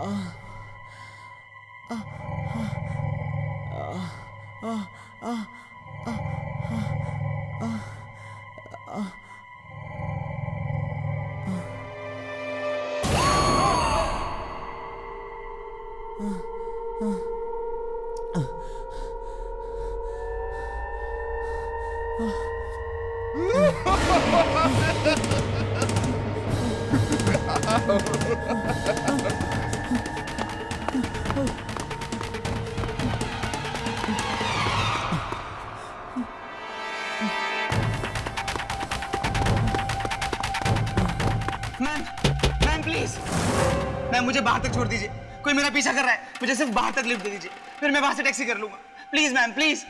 Ma'am please, ma'am मुझे बाहर तक छोड़ दीजिए। कोई मेरा पीछा कर रहा है, मुझे सिर्फ बाहर तक लिफ्ट दे दीजिए, फिर मैं वहां से टैक्सी कर लूंगा। Please ma'am, please.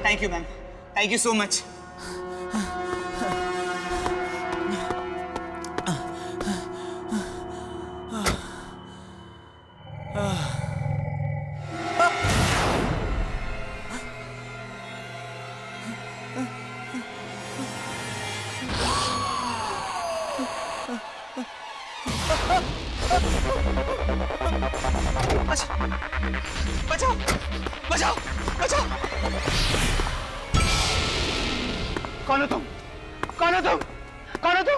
Thank you ma'am, thank you so much. बचाओ बचाओ बचाओ। कौन हो तुम? कौन हो तुम? कौन हो तुम?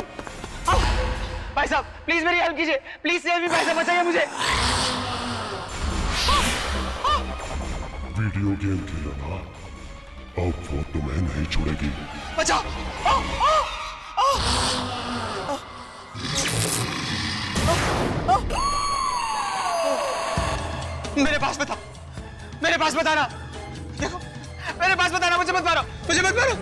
भाई साहब प्लीज मेरी हेल्प कीजिए, प्लीज सेव मी, भाई साहब बचाइए मुझे। वीडियो गेम खेला ना, अब वो तुम्हें नहीं छोड़ेगी। बचाओ। मेरे पास बता, मेरे पास बताना। देखो मेरे पास बताना, मुझे मत मारो, मुझे मत मारो।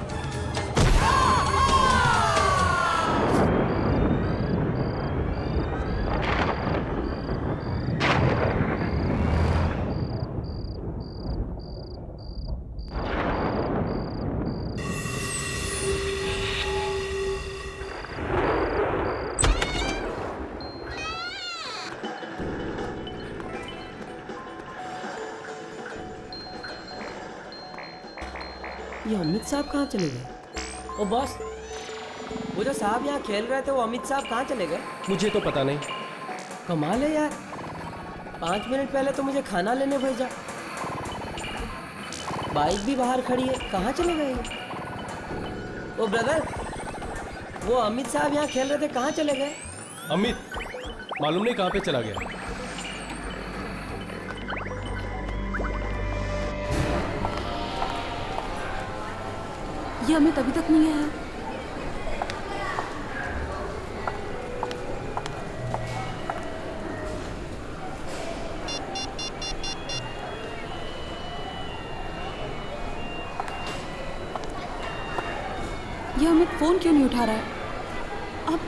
ये अमित साहब कहाँ चले गए? ओ बॉस, वो जो साहब यहाँ खेल रहे थे वो अमित साहब कहाँ चले गए? मुझे तो पता नहीं। कमाल है यार, 5 मिनट पहले तो मुझे खाना लेने भेजा, बाइक भी बाहर खड़ी है, कहाँ चले गए? ओ ब्रदर, वो अमित साहब यहाँ खेल रहे थे, कहाँ चले गए? अमित मालूम नहीं कहाँ पे चला गया। ये अमित अभी तक नहीं आया। ये अमित फोन क्यों नहीं उठा रहा है? अब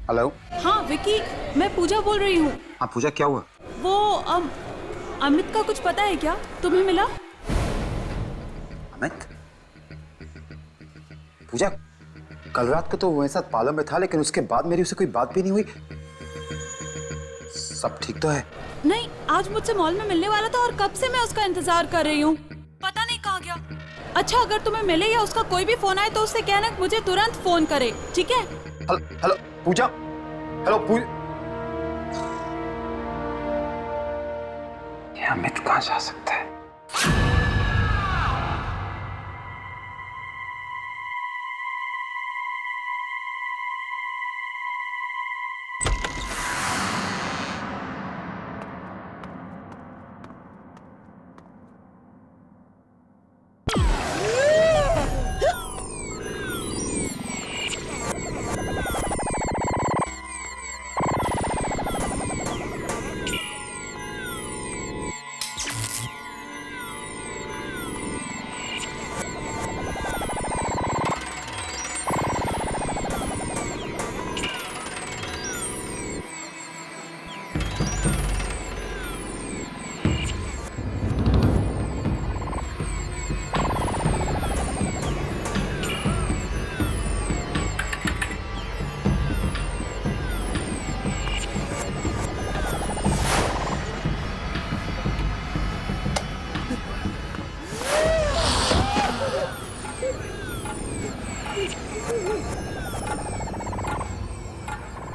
हेलो। हाँ विकी, मैं पूजा बोल रही हूँ। हाँ पूजा, क्या हुआ? वो अमित का कुछ पता है क्या? तुम्हें मिला? अमित? पूजा, कल रात को तो वो मेरे साथ पार्लर में था, लेकिन उसके बाद मेरी उसे कोई बात भी नहीं हुई। सब ठीक तो है? नहीं, आज मुझसे मॉल में मिलने वाला था और कब से मैं उसका इंतजार कर रही हूँ, पता नहीं कहाँ गया। अच्छा, अगर तुम्हें मिले या उसका कोई भी फोन आए तो उससे कहना मुझे तुरंत फोन करे, ठीक है? हेलो पूजा, हेलो पूजा। ये अमित कहाँ जा सकता है?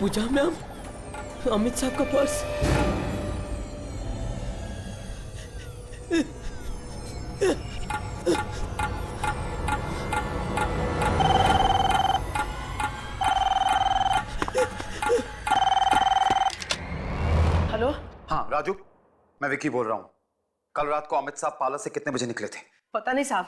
पूजा मैम, अमित साहब का पर्स। हेलो। हाँ राजू, मैं विकी बोल रहा हूँ। कल रात को अमित साहब पार्लर से कितने बजे निकले थे? पता नहीं साहब,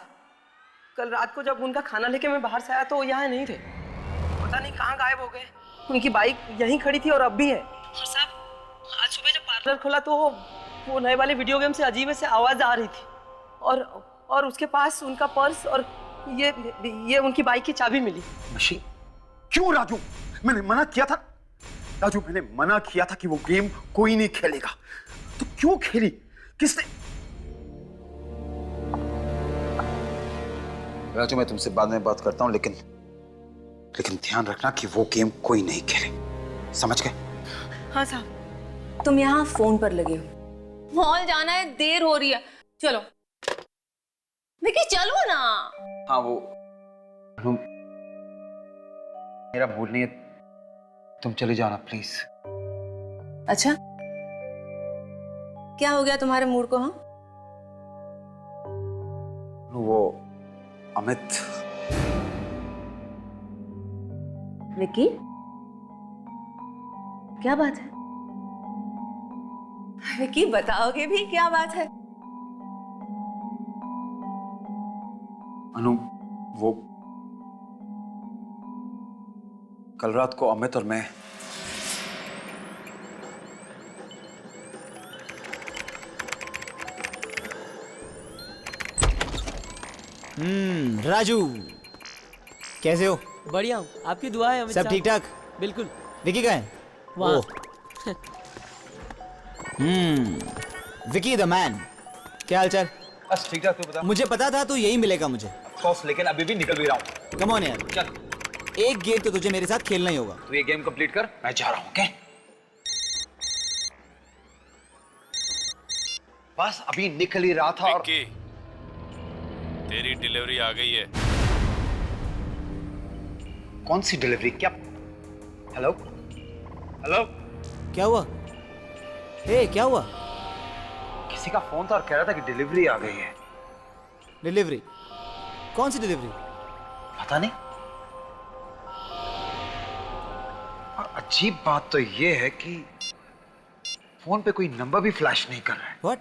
कल रात को जब उनका खाना लेके मैं बाहर से आया तो वो यहाँ नहीं थे। पता नहीं कहाँ गायब हो गए। उनकी बाइक यहीं खड़ी थी और अब भी है। और साहब आज सुबह जब पार्लर खोला तो वो नए वाले वीडियो गेम से अजीब से आवाज आ रही थी और उसके पास उनका पर्स और ये उनकी बाइक की चाबी मिली। मशीन? क्यों राजू? मैंने मना किया था राजू, मैंने मना किया था कि वो गेम कोई नहीं खेलेगा। तो क्यों खेली? किसने? राजू मैं तुमसे बाद में बात करता हूँ, लेकिन ध्यान रखना कि वो गेम कोई नहीं खेले, समझ गए? हाँ साहब। तुम यहाँ फोन पर लगे हो, मॉल जाना है, देर हो रही है, चलो विकी चलो ना। हाँ वो मेरा मूड नहीं है, तुम चले जाना प्लीज। अच्छा क्या हो गया तुम्हारे मूड को? हाँ वो अमित। विकी क्या बात है? विकी बताओगे भी क्या बात है? अनु वो कल रात को अमित और मैं राजू कैसे हो? बढ़िया हूँ, आपकी दुआ है अमित सब साहब। ठीक ठाक? बिल्कुल। विकी कहाँ है? वहाँ। विकी द मैन, क्या हालचाल? बस ठीक ठाक। तू बता। मुझे पता था तू यही मिलेगा मुझे। ऑफ लेकिन अभी भी निकल भी रहा हूँ। कम ऑन यार, चल एक गेम तो तुझे मेरे साथ खेलना ही होगा। तू ये गेम कंप्लीट कर, मैं जा रहा हूँ। ओके बस अभी निकल ही रहा था और विक्की, तेरी डिलीवरी आ गई है। कौन सी डिलीवरी? क्या? हेलो हेलो, क्या हुआ? हे क्या हुआ? किसी का फोन था और कह रहा था कि डिलीवरी आ गई है। डिलीवरी? कौन सी डिलीवरी? पता नहीं। और अजीब बात तो ये है कि फोन पे कोई नंबर भी फ्लैश नहीं कर रहा है। व्हाट?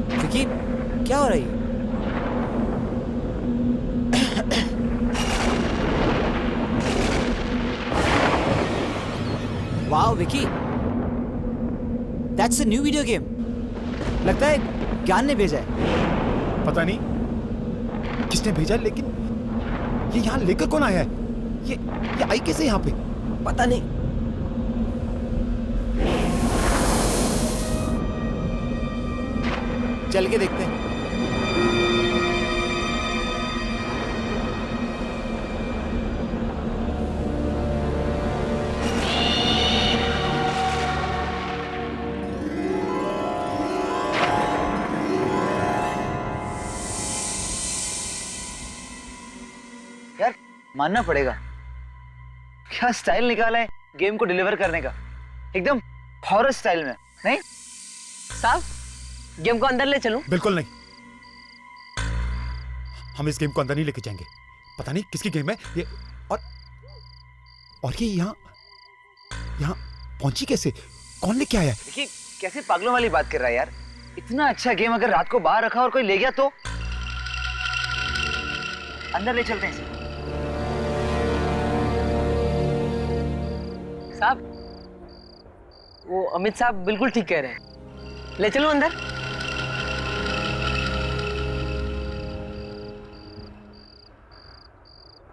विकी क्या हो रही है? Wow Vicky, that's a new video game. लगता है ज्ञान ने भेजा है। पता नहीं किसने भेजा, लेकिन ये यहाँ लेकर कौन आया है? ये आई कैसे यहाँ पे? पता नहीं। चल के देखते हैं। यार मानना पड़ेगा, क्या स्टाइल निकाला है गेम को डिलीवर करने का, एकदम हॉरर स्टाइल में। नहीं साहब, गेम को अंदर ले चलूं? बिल्कुल नहीं, हम इस गेम को अंदर नहीं लेके जाएंगे। पता नहीं किसकी गेम है ये, और ये यहाँ यहाँ पहुंची कैसे? कौन लेके आया? देखिए कैसे पागलों वाली बात कर रहा है यार। इतना अच्छा गेम अगर रात को बाहर रखा और कोई ले गया तो? अंदर ले चलते हैं इसे। साहब, वो अमित साहब बिल्कुल ठीक कह रहे हैं, ले चलो अंदर।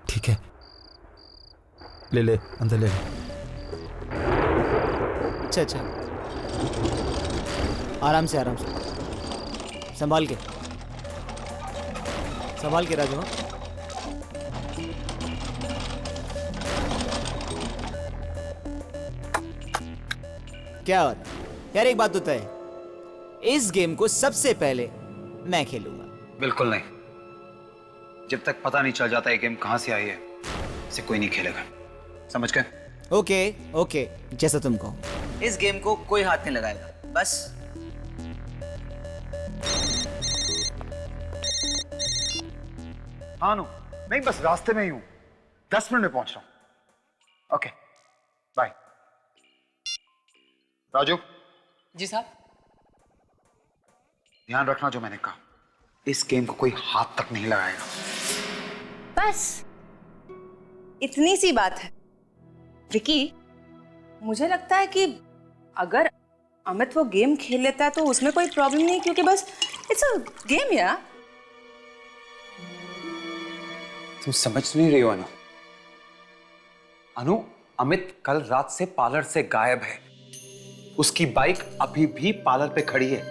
ठीक है, ले ले, अंदर ले ले। अच्छा अच्छा, आराम से संभाल के राजू। हाँ? क्या बात यार, एक बात तो तय है, इस गेम को सबसे पहले मैं खेलूंगा। बिल्कुल नहीं, जब तक पता नहीं चल जाता ये गेम कहां से आई है, इसे कोई नहीं खेलेगा, समझ गए? ओके ओके, जैसा तुम कहो। इस गेम को कोई हाथ नहीं लगाएगा, बस। हाँ नो, नहीं बस रास्ते में ही हूं, 10 मिनट में पहुंच रहा हूं। Okay bye. राजू जी साहब। ध्यान रखना जो मैंने कहा, इस गेम को कोई हाथ तक नहीं लगाएगा। बस इतनी सी बात है। विकी, मुझे लगता है कि अगर अमित वो गेम खेल लेता है तो उसमें कोई प्रॉब्लम नहीं, क्योंकि बस इट्स अ गेम यार। तुम समझ नहीं रही हो अनु। अनु, अमित कल रात से पार्लर से गायब है। उसकी बाइक अभी भी पार्लर पे खड़ी है।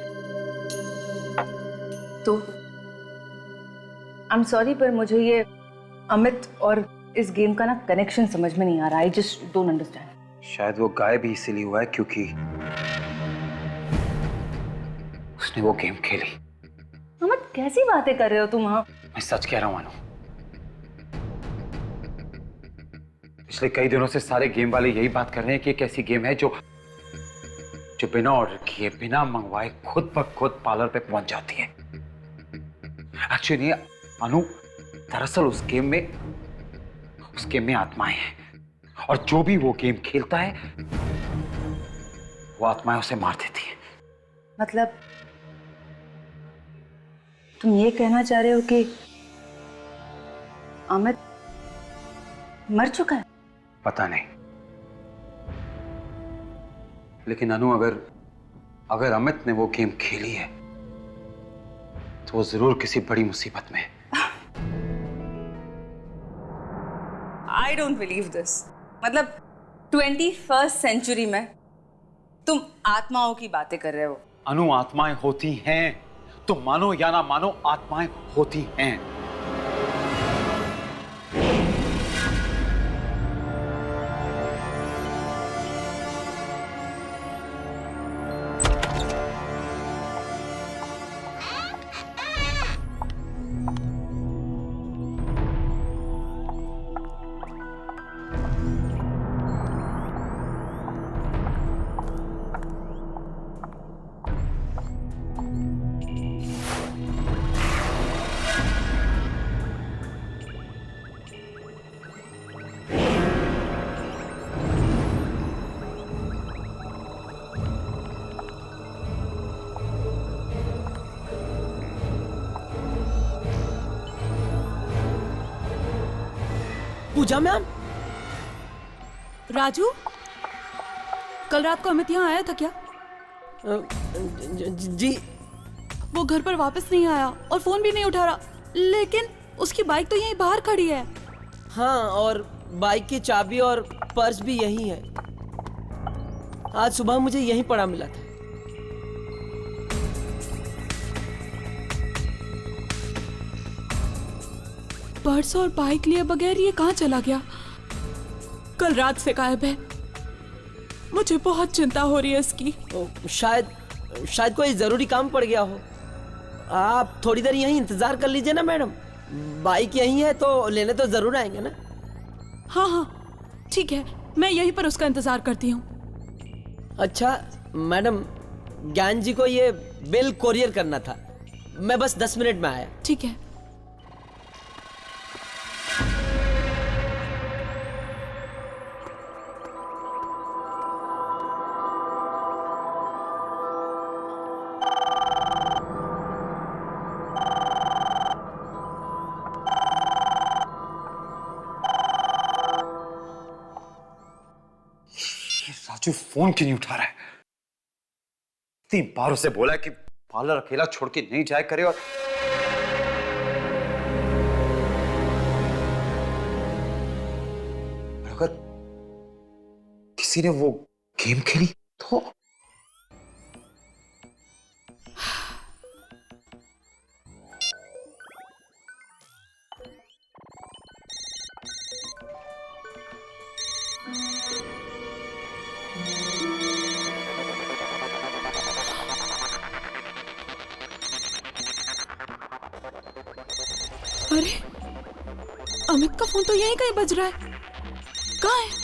तो आई एम सॉरी, पर मुझे ये अमित और इस गेम का ना कनेक्शन समझ में नहीं आ रहा। I just don't understand. शायद वो गायब ही इसीलिए हुआ है क्योंकि उसने वो गेम खेली। अमित, कैसी बातें कर रहे हो तुम? हाँ, मैं सच कह रहा हूं अनु। पिछले कई दिनों से सारे गेम वाले यही बात कर रहे हैं कि एक ऐसी गेम है जो बिना ऑर्डर किए, बिना मंगवाए खुद ब खुद पार्लर पे पहुंच जाती है। एक्चुअली अनु, दरअसल उस गेम में आत्माएं हैं, और जो भी वो गेम खेलता है वो आत्माएं उसे मार देती है। मतलब तुम ये कहना चाह रहे हो कि अमित मर चुका है? पता नहीं, लेकिन अनु अगर अमित ने वो गेम खेली है तो वो जरूर किसी बड़ी मुसीबत में है। I don't believe this. मतलब 21st सेंचुरी में तुम आत्माओं की बातें कर रहे हो? अनु, आत्माएं होती हैं, तुम मानो या ना मानो, आत्माएं होती हैं। पूजा मैम। राजू, कल रात को अमित यहाँ आया था क्या? जी। वो घर पर वापस नहीं आया और फोन भी नहीं उठा रहा, लेकिन उसकी बाइक तो यहीं बाहर खड़ी है। हाँ, और बाइक की चाबी और पर्स भी यहीं है। आज सुबह मुझे यहीं पड़ा मिला था। पर्स और बाइक लिए बगैर ये कहाँ चला गया? कल रात से गायब है। मुझे बहुत चिंता हो रही है इसकी। शायद कोई जरूरी काम पड़ गया हो। आप थोड़ी देर यहीं इंतजार कर लीजिए ना मैडम, बाइक यहीं है तो लेने तो जरूर आएंगे ना। हाँ हाँ ठीक है, मैं यहीं पर उसका इंतजार करती हूँ। अच्छा मैडम, ज्ञान जी को ये बिल कोरियर करना था, मैं बस 10 मिनट में आया। ठीक है। राजू फोन क्यों नहीं उठा रहा है? इतनी बार उसे बोला कि पार्लर अकेला छोड़ के नहीं जाया करे और अगर किसी ने वो गेम खेली तो अरे अमित का फोन तो यहीं कहीं बज रहा है। कहाँ है?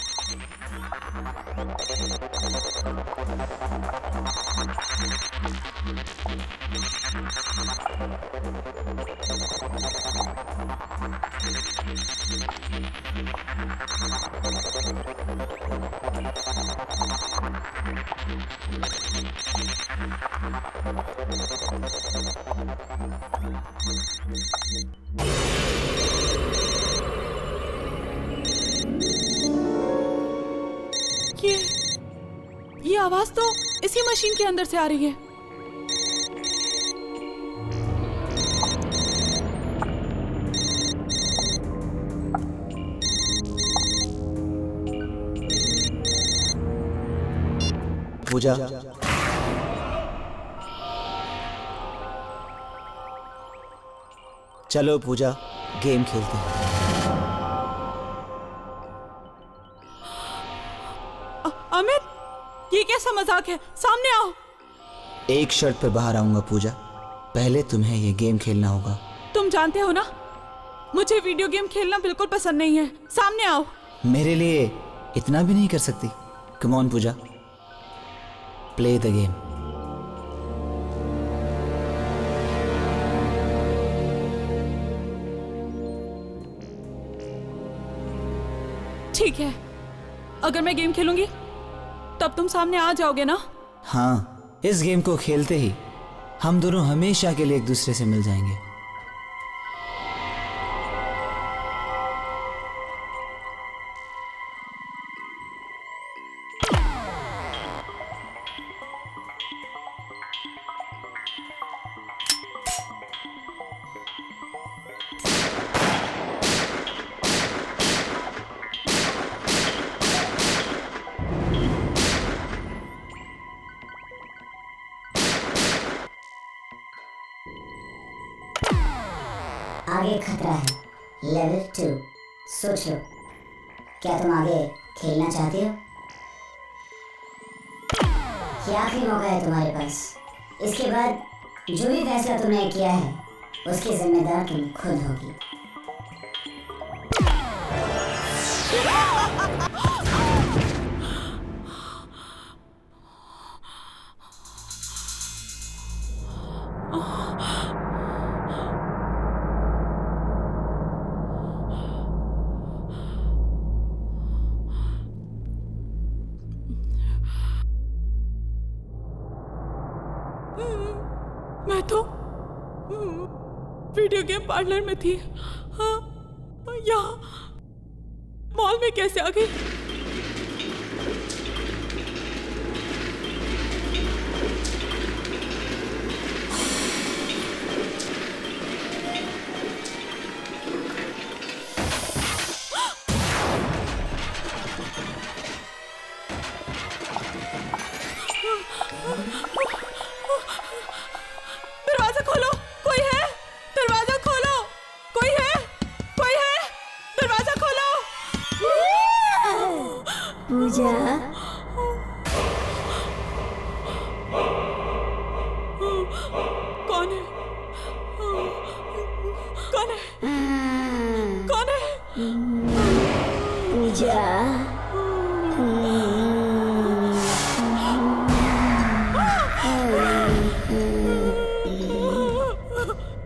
ये आवाज तो इसी मशीन के अंदर से आ रही है। पूजा, चलो पूजा गेम खेलते हैं। अमित, ये कैसा मजाक है? सामने आओ। एक शर्त पर बाहर आऊंगा पूजा, पहले तुम्हें ये गेम खेलना होगा। तुम जानते हो ना, मुझे वीडियो गेम खेलना बिल्कुल पसंद नहीं है। सामने आओ। मेरे लिए इतना भी नहीं कर सकती? Come on Pooja, play the game. ठीक है, अगर मैं गेम खेलूंगी तब तुम सामने आ जाओगे ना? हाँ, इस गेम को खेलते ही हम दोनों हमेशा के लिए एक दूसरे से मिल जाएंगे। आगे खतरा है, लेवल 2। सोच लो, क्या तुम आगे खेलना चाहते हो? ये आखिरी मौका है तुम्हारे पास। इसके बाद जो भी फैसला तुमने किया है उसकी जिम्मेदार तुम खुद होगी। मैं तो वीडियो गेम पार्लर में थी। हाँ, यहाँ मॉल में कैसे आ गई? दरवाजा खोलो, कोई है? दरवाजा खोलो, कोई है? कोई है? दरवाजा खोलो। पूजा, कौन है? कौन है? कौन है? पूजा,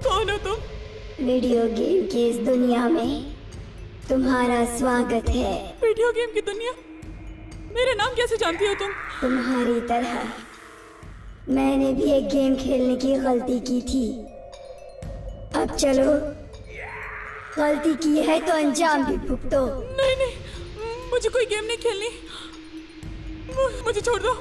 कौन हो तुम? वीडियो गेम की इस दुनिया में तुम्हारा स्वागत है। वीडियो गेम की दुनिया? मेरे नाम कैसे जानती हो तुम? तुम्हारी तरह मैंने भी एक गेम खेलने की गलती की थी। अब चलो, गलती की है तो अंजाम भी भुगतो। नहीं नहीं, मुझे कोई गेम नहीं खेलनी। मुझे छोड़ दो।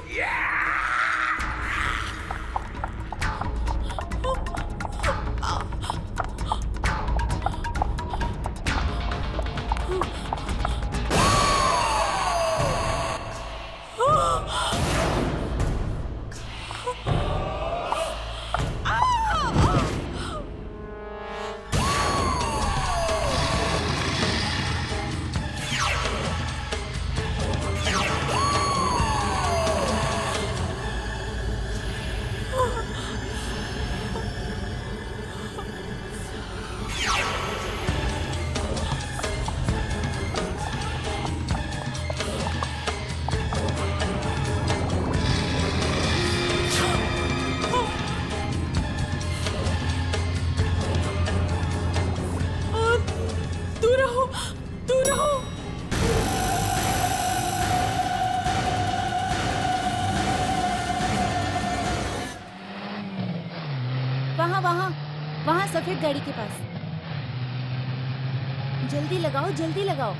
दूर रहो, दूर रहो। वहाँ वहाँ वहाँ सफेद गाड़ी के पास। जल्दी लगाओ, जल्दी लगाओ।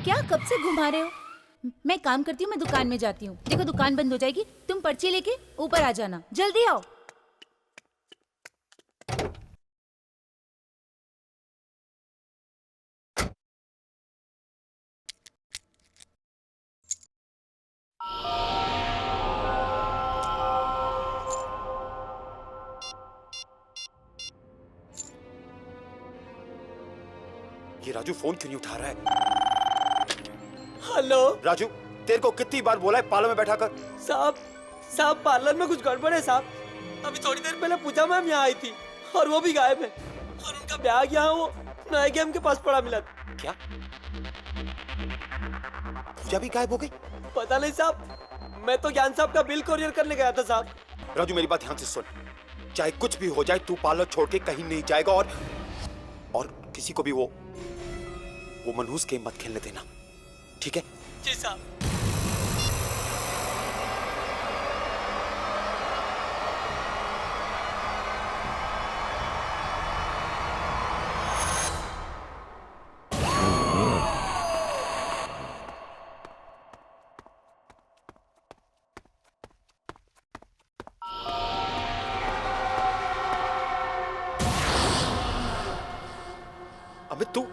क्या कब से घुमा रहे हो? मैं काम करती हूँ, मैं दुकान में जाती हूँ। देखो दुकान बंद हो जाएगी, तुम पर्ची लेके ऊपर आ जाना। जल्दी आओ। ये राजू फोन क्यों नहीं उठा रहा है? हेलो राजू, तेरे को कितनी बार बोला है पार्लर में बैठा कर? साहब पार्लर में कुछ गड़बड़ है साहब। अभी थोड़ी देर पहले पूजा मैम यहाँ आई थी और वो भी गायब है, और उनका बैग यहाँ वो नए गेम के पास पड़ा मिला। क्या? पूजा भी गायब हो गई? पता नहीं साहब, मैं तो ज्ञान साहब का बिल कोरियर करने गया था साहब। राजू मेरी बात ध्यान से सुन, चाहे कुछ भी हो जाए तू पार्लर छोड़ के कहीं नहीं जाएगा, और किसी को भी वो मनहूस गेम मत खेलने देना, ठीक है? जी साहब। अमित तू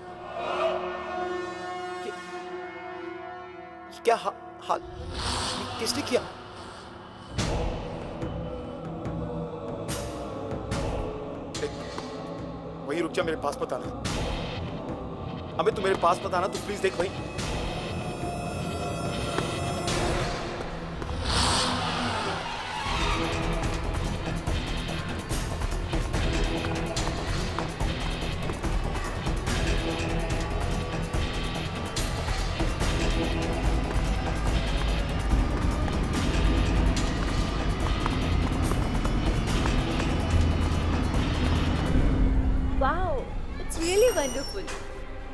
क्या हाल किसने किया? वहीं रुक जा, मेरे पास मत आना। अमित तू मेरे पास मत आना, तू प्लीज देख वहीं। वंडरफुल।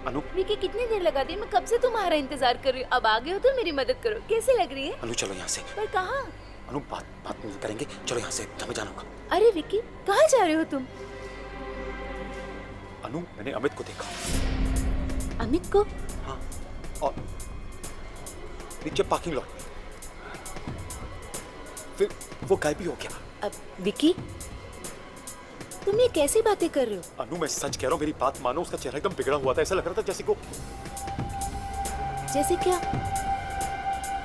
अनु, विकी कितनी देर लगा दी? मैं कब से तुम्हारा इंतजार कर रही हूँ। अब आ गए हो तो मेरी मदद करो। कैसे लग रही है? अनु चलो यहाँ से। पर कहाँ? अनु बात नहीं करेंगे, चलो यहाँ से, हमें जाना होगा। अरे विकी कहाँ जा रहे हो तुम? अनु मैंने अमित को देखा। अमित को? हाँ, और नीचे पार्किंग लॉट में, फिर वो गायब ही हो गया। अब विकी तुम ये कैसी बातें कर रहे हो? अनु मैं सच कह रहा हूँ, मेरी बात मानो, उसका चेहरा एकदम बिगड़ा हुआ था। ऐसा लग रहा था जैसे को जैसे क्या?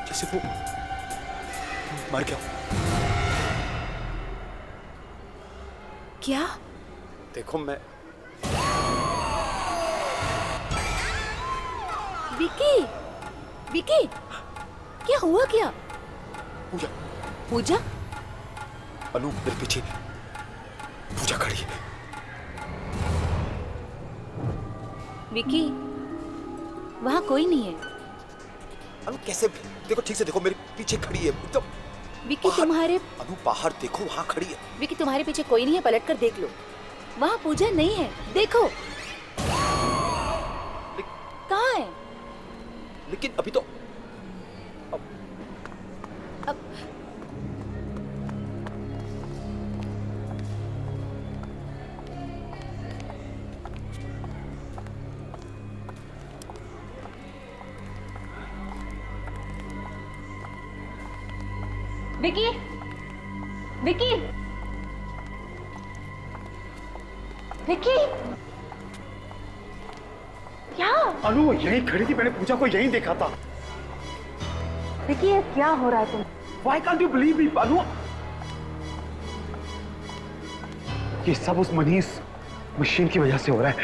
जैसे वो मर गया। क्या? देखो मैं विकी विकी क्या हुआ? क्या पूजा? पूजा? अनु मेरे पीछे पूजा खड़ी है। विकी वहाँ कोई नहीं है। अनु कैसे? देखो ठीक से देखो, मेरे पीछे खड़ी है एकदम। विकी तुम्हारे अनु बाहर देखो, वहाँ खड़ी है। विकी तुम्हारे पीछे कोई नहीं है, पलट कर देख लो। वहाँ पूजा नहीं है, देखो। कहाँ है? लेकिन अभी तो अब विकी, विकी, विकी, क्या? अनु वो यहीं खड़ी थी, मैंने पूजा को यहीं देखा था। विकी, ये क्या हो रहा है तुम? Why can't you believe me, अनु? ये सब उस मनीष मशीन की वजह से हो रहा है।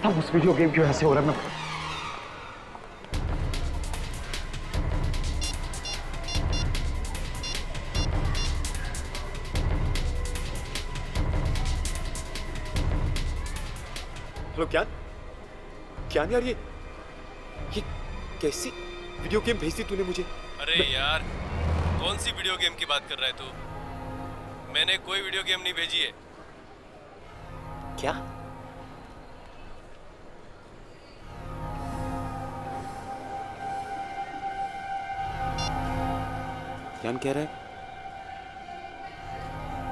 सब उस वीडियो गेम की वजह से हो रहा है। मैं हेलो ज्ञान यार, ये कैसी वीडियो गेम भेजी तूने मुझे? अरे यार, कौन सी वीडियो गेम की बात कर रहा है तू? मैंने कोई वीडियो गेम नहीं भेजी है। क्या? ज्ञान कह रहा है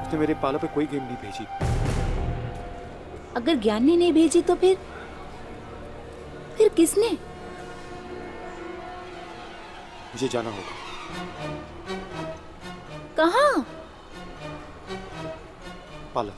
उसने मेरे पाला पे कोई गेम नहीं भेजी। अगर ज्ञान ने नहीं भेजी तो फिर किसने? मुझे जाना होगा। कहाँ? पाला।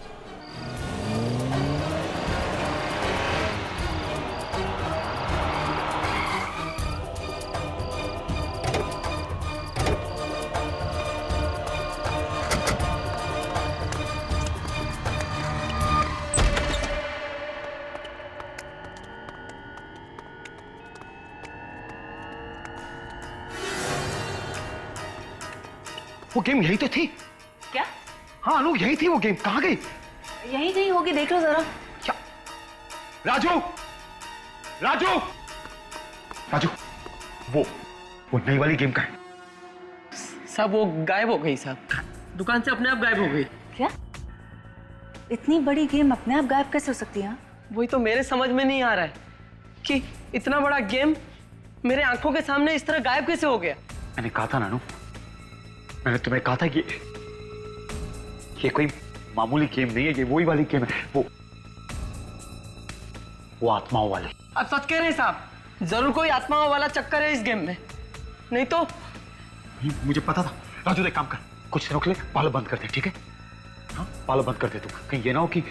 वो गेम यही तो थी। क्या? हाँ अनु, यही थी वो गेम। कहाँ गई? यहीं कहीं होगी, देख लो जरा। क्या? राजू, राजू, राजू, वो नई वाली गेम का है। सब वो गायब हो गई साहब, दुकान से अपने आप गायब हो गई। क्या? इतनी बड़ी गेम अपने आप गायब कैसे हो सकती है? वही तो मेरे समझ में नहीं आ रहा है कि इतना बड़ा गेम मेरे आंखों के सामने इस तरह गायब कैसे हो गया। मैंने कहा था नानू, मैंने तुम्हें कहा था कि ये कोई मामूली गेम नहीं है, ये वही वाली गेम है, वो आत्माओं वाली। आप सच कह रहे हैं साहब? जरूर कोई आत्माओं वाला चक्कर है इस गेम में, नहीं तो। मुझे पता था। राजू एक काम कर, कुछ दिनों के लिए पालो बंद कर दे, ठीक है? हाँ पालो बंद कर दे तू, कहीं ये ना हो कि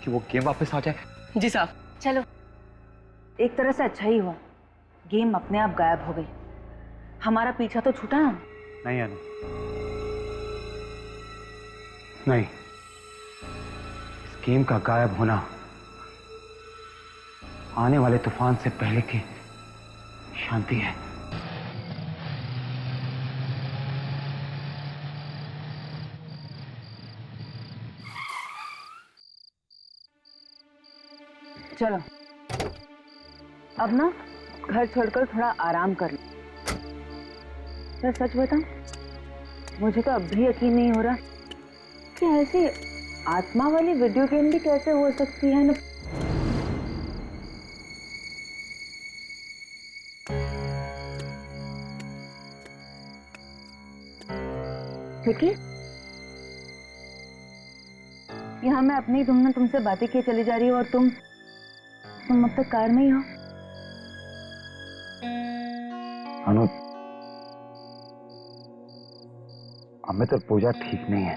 वो गेम वापस आ जाए। जी साहब। चलो, एक तरह से अच्छा ही हुआ, गेम अपने आप गायब हो गई। हमारा पीछा तो छूटा ना। नहीं अनु, नहीं, इस गेम का गायब होना आने वाले तूफान से पहले की शांति है। चलो अब ना घर छोड़कर थोड़ा आराम कर लो। मैं सच बताऊं, मुझे तो अब भी यकीन नहीं हो रहा कि ऐसी आत्मा वाली वीडियो गेम भी कैसे हो सकती है ना। विकी, यहाँ मैं अपनी धुन में तुमसे बातें किए चली जा रही हूँ और तुम अब तक कार में ही हो। अनु, अमित और पूजा ठीक नहीं है।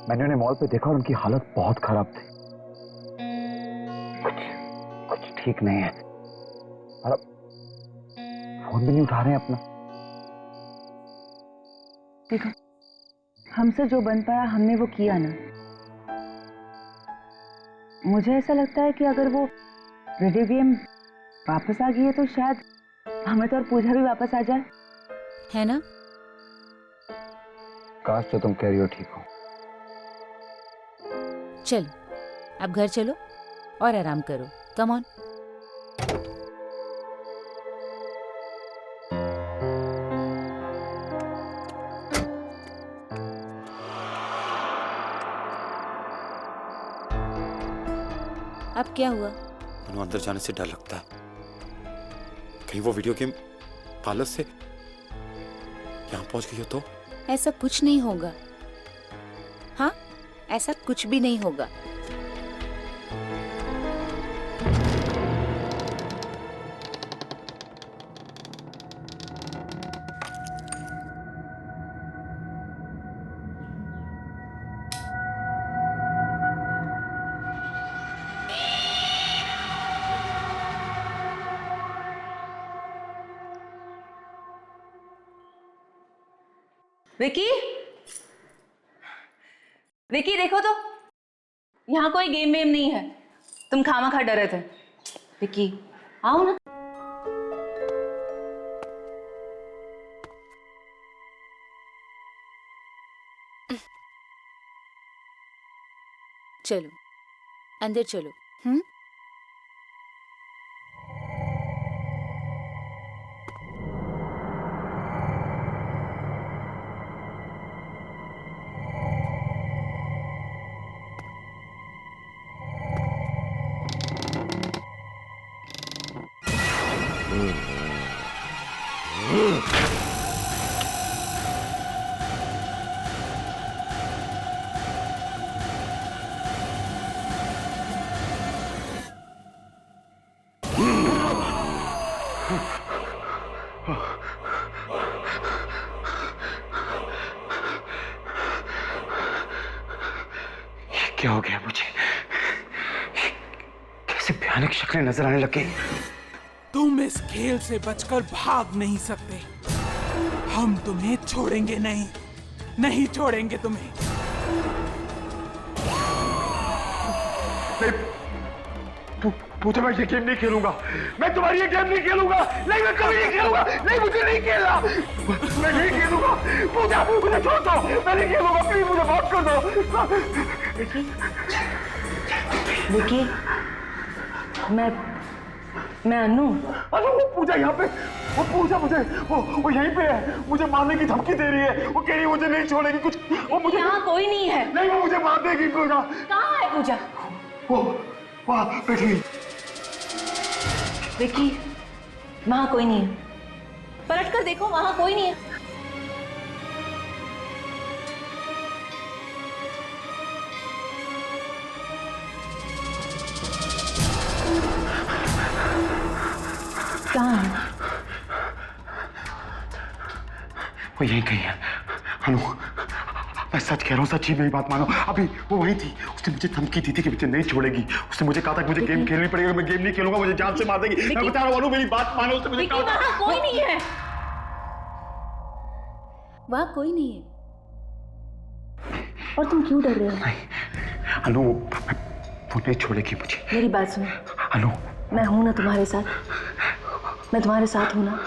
मैंने उन्हें मॉल पे देखा और उनकी हालत बहुत खराब थी। कुछ ठीक नहीं है। और अब फोन भी नहीं उठा रहे हैं अपना। देखो, हमसे जो बन पाया हमने वो किया ना। मुझे ऐसा लगता है कि अगर वो वीडियो गेम वापस आ गई है तो शायद हमें तो और पूजा भी वापस आ जाए, है ना? काश जो तुम कह रही हो ठीक हो। चलो, अब घर चलो और आराम करो। Come on. अब क्या हुआ? अनु, अंदर जाने से डर लगता है, कहीं वो वीडियो गेम पार्लर से यहाँ पहुंच गई हो तो। ऐसा कुछ नहीं होगा। हाँ, ऐसा कुछ भी नहीं होगा। विकी, विकी देखो तो, यहाँ कोई गेम वेम नहीं है। तुम खामखा डरे थे। विकी आओ ना। चलो अंदर चलो। हम्म। क्या हो गया मुझे? कैसे भयानक शक्लें नजर आने लगी। तुम इस खेल से बचकर भाग नहीं सकते। हम तुम्हें छोड़ेंगे नहीं, नहीं छोड़ेंगे तुम्हें। पूजा, मैं ये गेम नहीं खेलूंगा। मैं तुम्हारी ये गेम नहीं खेलूंगा। नहीं, मैं कभी नहीं खेलूंगा। नहीं, मुझे नहीं खेलना। मैं नहीं खेलूंगा। पूजा, मुझे छोड़ दो। मैं नहीं खेलूंगा। प्लीज मुझे माफ कर दो। विकी, मैं अनु। अनु, वो पूजा यहाँ पे, वो पूजा मुझे, वो यहीं पे है। मुझे मारने की धमकी दे रही है। वो कह रही है मुझे नहीं छोड़ेगी कुछ। वो मुझे, यहाँ कोई नहीं है। नहीं, वो मुझे मार देगी। पूजा कहाँ है पूजा? वो वहाँ बैठी। विकी, वहाँ कोई नहीं है। पलट कर देखो, वहाँ कोई नहीं है। कहाँ है? वो यहीं कहीं है। अनु, मैं सच कह रहा हूँ, सच्ची मेरी बात मानो। अभी वो वही थी। उसने मुझे धमकी दी थी कि मुझे नहीं छोड़ेगी। उसने मुझे कहा था कि मुझे गेम खेलनी पड़ेगी। मैं गेम नहीं खेलूंगा, मुझे जान से मार देगी। मैं बता रहा हूँ अनु, मेरी बात मानो। उसने मुझे कहा था। वहाँ कोई नहीं है। वहाँ कोई नहीं है। और तुम क्यों डर रहे हो? नहीं अनु, वो नहीं छोड़ेगी मुझे। मेरी बात सुनो अनु, मैं हूं ना तुम्हारे साथ। मैं तुम्हारे साथ हूं ना।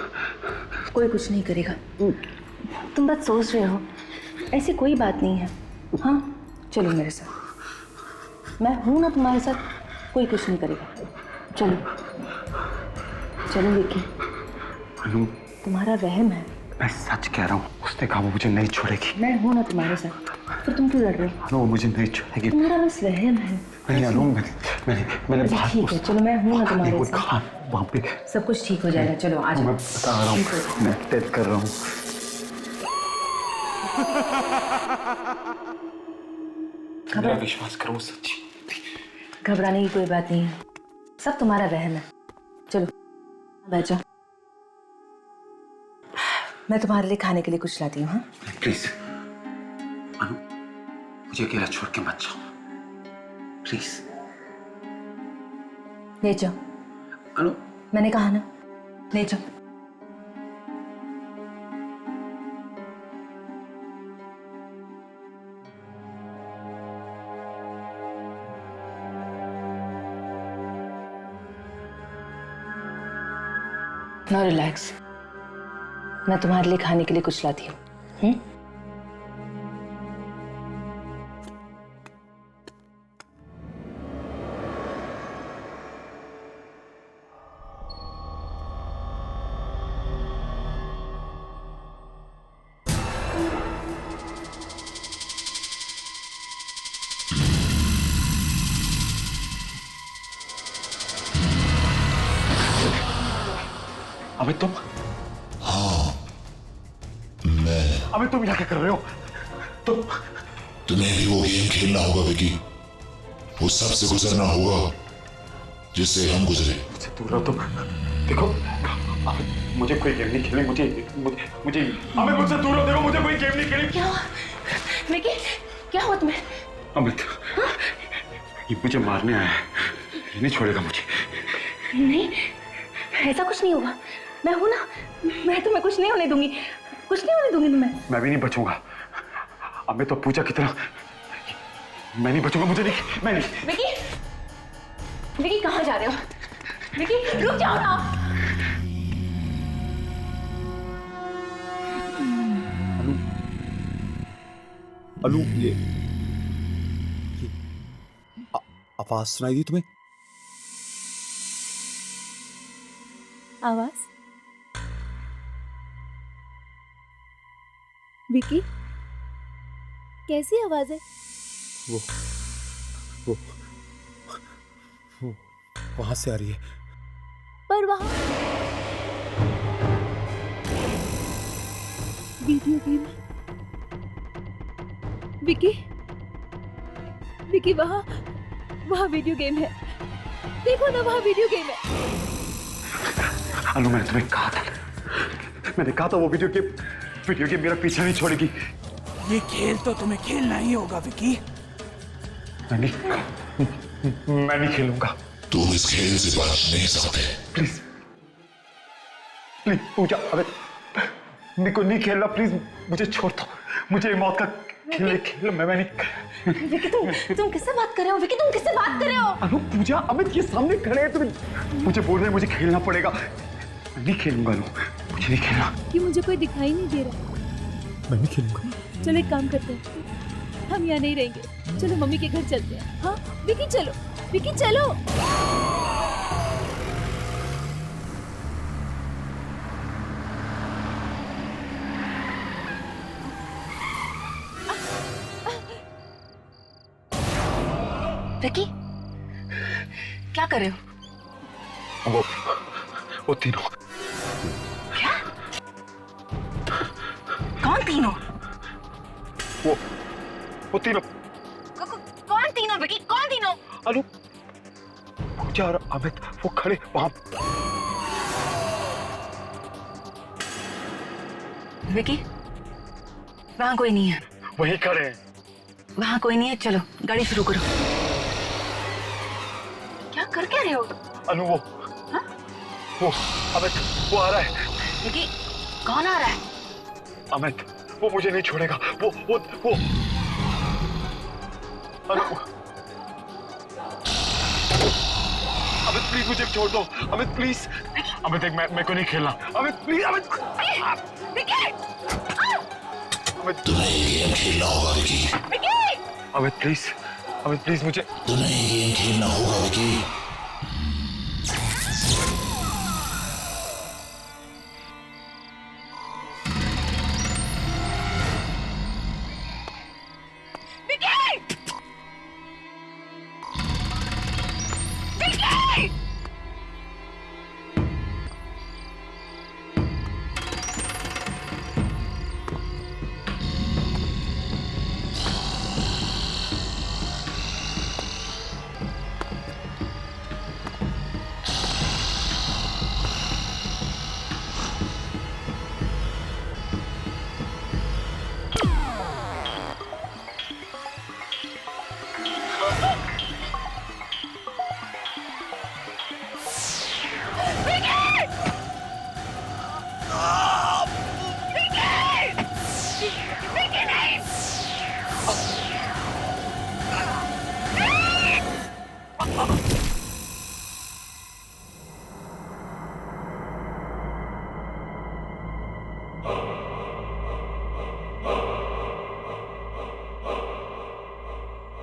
कोई कुछ नहीं करेगा। तुम बस सोच रहे हो, ऐसी कोई बात नहीं है। हाँ, चलो मेरे साथ। मैं हूं ना तुम्हारे साथ, कोई कुछ नहीं करेगा। चलो चलो विकी। अनु, तुम्हारा वहम है। मैं सच कह रहा हूँ। उसने कहा वो मुझे नहीं छोड़ेगी। मैं हूं ना तुम्हारे साथ, फिर तुम क्यों लड़ रहे हो? अनु, वो मुझे नहीं छोड़ेगी। तुम्हारा बस वहम है। नहीं अनु, मैंने बात। ठीक है, चलो मैं हूं ना तुम्हारे साथ। वहाँ पे सब कुछ ठीक हो जाएगा। चलो आ जाओ। मैं बता रहा हूँ, मैं टेस्ट कर रहा हूँ। मेरा विश्वास करो, सच्ची। घबराने की कोई बात नहीं है, सब तुम्हारा वहम है। चलो बैठ जाओ, मैं तुम्हारे लिए खाने के लिए कुछ लाती हूँ। हाँ प्लीज अनु, मुझे अकेला छोड़ के मत जाओ प्लीज। ले जाओ अनु, मैंने कहा ना, ले जाओ। नाउ रिलैक्स, मैं तुम्हारे लिए खाने के लिए कुछ लाती हूँ। अबे तुम? हाँ मैं। अबे तुम यहाँ क्या कर रहे हो? तुम्हें भी वो गेम खेलना होगा विकी। वो सबसे गुजरना होगा जिससे हम गुजरे। मुझसे दूर रहो तुम। देखो मुझे कोई गेम नहीं खेलनी। मुझे अमित, मुझसे दूर रहो। देखो मुझे कोई गेम नहीं खेलनी। क्या हुआ विकी? क्या हुआ तुम्हें? अमित, ये मुझे मारने आया है, ये नहीं छोड़ेगा मुझे। नहीं, ऐसा कुछ नहीं होगा। मैं हूं ना, मैं तुम्हें कुछ नहीं होने दूंगी। कुछ नहीं होने दूंगी तुम्हें। मैं भी नहीं बचूंगा। अमित तो पूजा की तरह मैं नहीं बचूंगा। मुझे नहीं, मैं नहीं। विकी, विकी कहाँ जा रहे हो? विकी रुक जाओ ना। अनु, ये आवाज सुनाई दी तुम्हें? आवाज? विकी, कैसी आवाज है? वो वहां से आ रही है। पर वहां वीडियो गेम है। विकी, विकी वहां वीडियो गेम है। देखो ना, वहां वीडियो गेम है। अनु, मैंने तुम्हें कहा था वो वीडियो गेम मेरा पीछा नहीं छोड़ेगी। ये खेल तो तुम्हें खेलना ही होगा विकी। मैं नहीं खेलूंगा। तुम इस खेल से बच नहीं सकते। प्लीज पूजा, अबे मेरे को नहीं खेलना। प्लीज मुझे छोड़ दो। मुझे मौत का खेल मैं नहीं। विकी तुम किससे बात कर रहे हो? विकी तुम किससे बात कर रहे हो? अनु, पूजा, अमित ये सामने खड़े हैं। तुम मुझे बोल रहे हैं मुझे खेलना पड़ेगा। मैं नहीं खेलूंगा अनु, मुझे नहीं खेलना। कि मुझे कोई दिखाई नहीं दे रहा। मैं नहीं खेलूंगा। चलो एक काम करते हैं, हम यहाँ नहीं रहेंगे। चलो मम्मी के घर चलते हैं। हाँ विकी चलो, विकी चलो। विकी क्या कर रहे हो? वो तीनों। क्या? कौन तीनों? वो तीनों। कौन तीनों विकी? कौन तीनों? अनु, पूजा और अमित वो खड़े वहां। विकी वहां कोई नहीं है। वहीं खड़े हैं। वहां कोई नहीं है। चलो गाड़ी शुरू करो। क्या कर क्या रहे हो? अनु, वो अमित वो आ रहा है। विकी कौन आ रहा है? अमित वो मुझे नहीं छोड़ेगा। वो अनु, अमित प्लीज मुझे छोड़ दो। अमित प्लीज। अमित मैं को नहीं खेलना। अमित प्लीज। अमित तुम्हें ये गेम खेलना होगा विकी। अमित प्लीज। अमित प्लीज मुझे। तुम्हें ये गेम खेलना होगा विकी।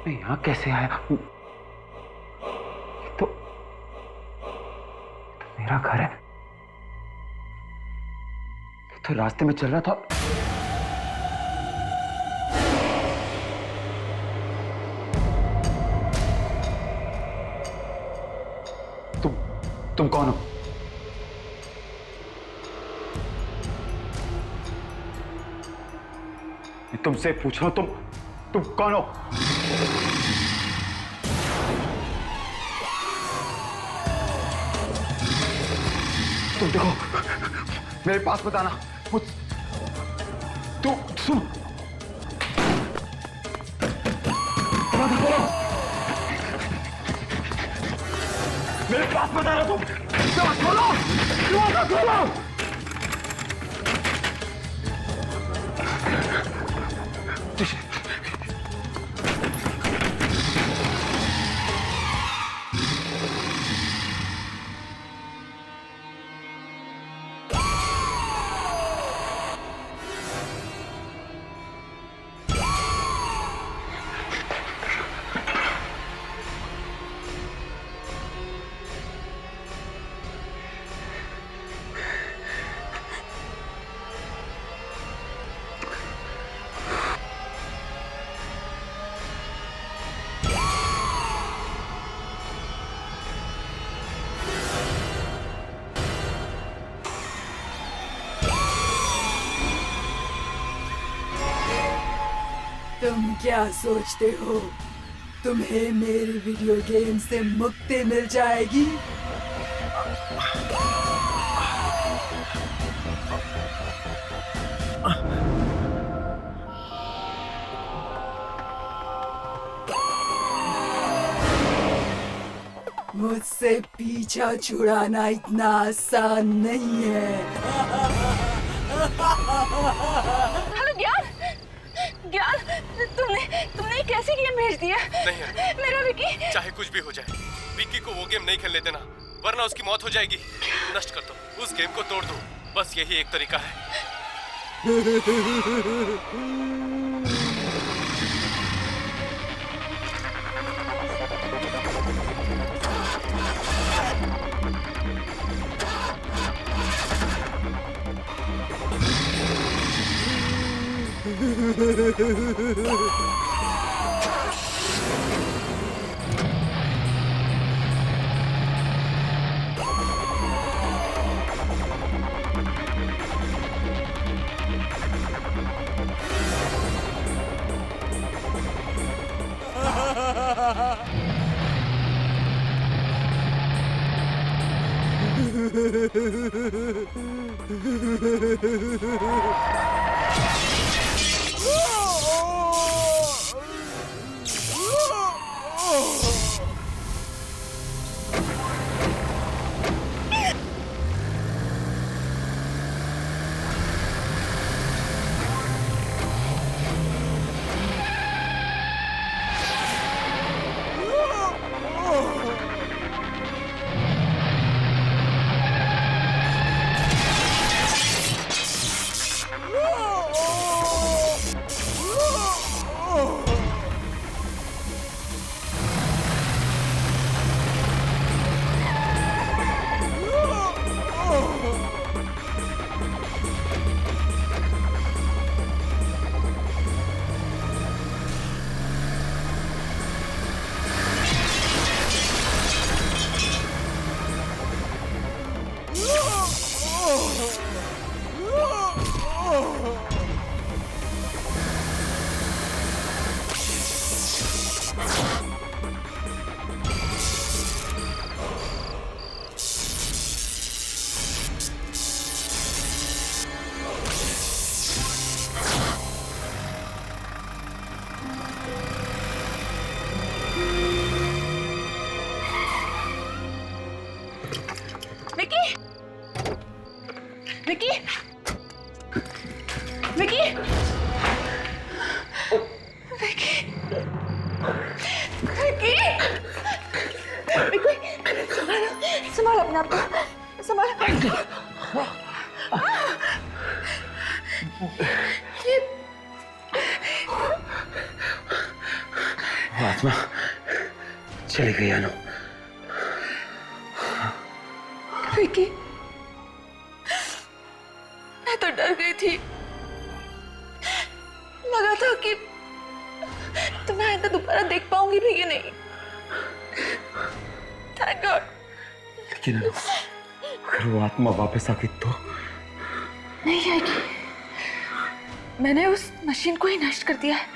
मैं यहाँ कैसे आया? तो मेरा घर है। तो रास्ते में चल रहा था। तुम कौन हो? मैं तुमसे पूछ रहा हूं, तुम कौन हो? तुम देखो, मेरे पास मत आना। तू सुन, दरवाजा खोलो। मेरे पास मत आना तुम। दरवाजा खोलो, दरवाजा खोलो। तुम क्या सोचते हो तुम्हें मेरी वीडियो गेम से मुक्ति मिल जाएगी? मुझसे पीछा छुड़ाना इतना आसान नहीं है। हेलो ज्ञान, ज्ञान, तुमने कैसे गेम भेज दिया? नहीं मेरा विकी। चाहे कुछ भी हो जाए, विक्की को वो गेम नहीं खेलने देना, वरना उसकी मौत हो जाएगी। नष्ट कर दो, उस गेम को तोड़ दो, बस यही एक तरीका है। विकी, विकी, विकी, विकी, विकी, संभालो, संभालो अपने आप को, संभालो। आत्मा चली गई अनु। विकी, मैं तो डर गई थी, लगा था कि तुम्हें आइंदा दोबारा देख पाऊंगी भी कि नहीं। Thank God. लेकिन अगर वो आत्मा वापस आ गई तो? नहीं आएगी, मैंने उस मशीन को ही नष्ट कर दिया है।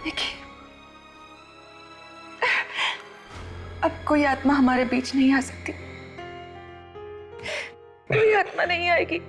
देखिए, अब कोई आत्मा हमारे बीच नहीं आ सकती, कोई आत्मा नहीं आएगी।